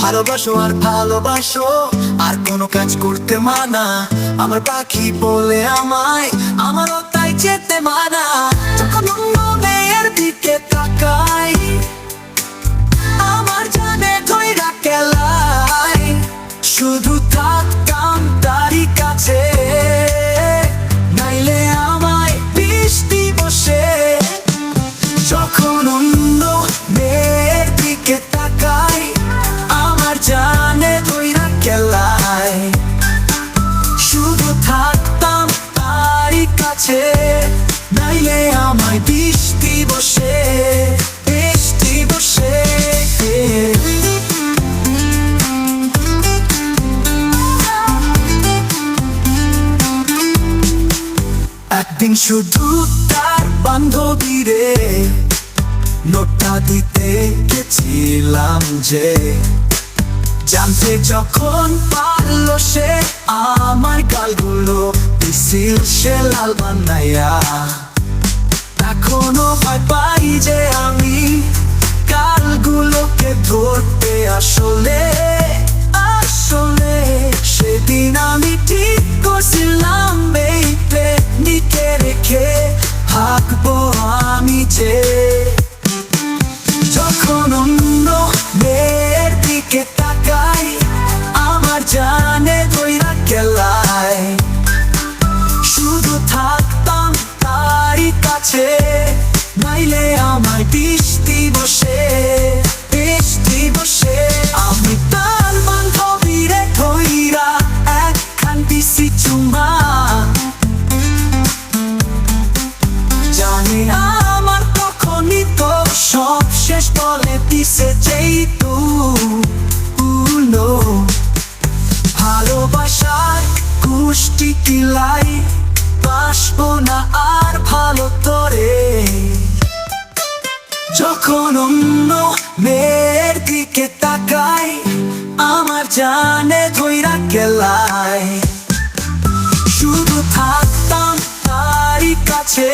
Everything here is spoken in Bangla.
ভালোবাসো আর ভালোবাসো, আর কোনো কাজ করতে মানা। আমার পাখি বলে আমায়, আমারও তাই যেতে মানা। যখন অন্য মেয়ের দিকে তাকাই, আমার জানে ধইরা কেলাই। শুধু থাকতাম তারই কাছে, নাইলে আমায় বৃষ্টি বসে। যখন অন্য মেয়ের দিকে তাকাই, আমার জানে ধইরা কেলাই। শুধু থাকতাম তারই কাছে, নাইলে আমায় বৃষ্টি বসে, বৃষ্টি বসে। একদিন শুধু তার বান্ধবীরে নোটটা দিতে গেছিলাম যে, জানতে যখন পারলো সে আমার গালগুলো দিছিল সে লাল বানাইয়া। এখনো ভয় পাই যে আমি গালগুলোকে ধরতে। আসলে আসলে সেদিন আমি ঠিক করছিলাম, এই প্রেমিকে রেখে থাকবো আমি যে। যখন অন্য মেয়ের দিকে তাকাই, আমার জানে ধইরা কেলাই। শুধু থাকতাম তারই কাছে, নাইলে আমায় বৃষ্টি বসে, বৃষ্টি বসে। আমি তার বান্ধবীরে ধইরা একখান দিছি চুমা, জানি আমার তখনই তো সব শেষ বলে দিছে যেহেতু। ভালোবাসার কুষ্টি কিলাই, বাসবো না আর ভালো তোরে। যখন অন্য মেয়ের দিকে তাকাই, আমার জানে ধইরা কেলাই। শুধু থাকতাম তারই কাছে,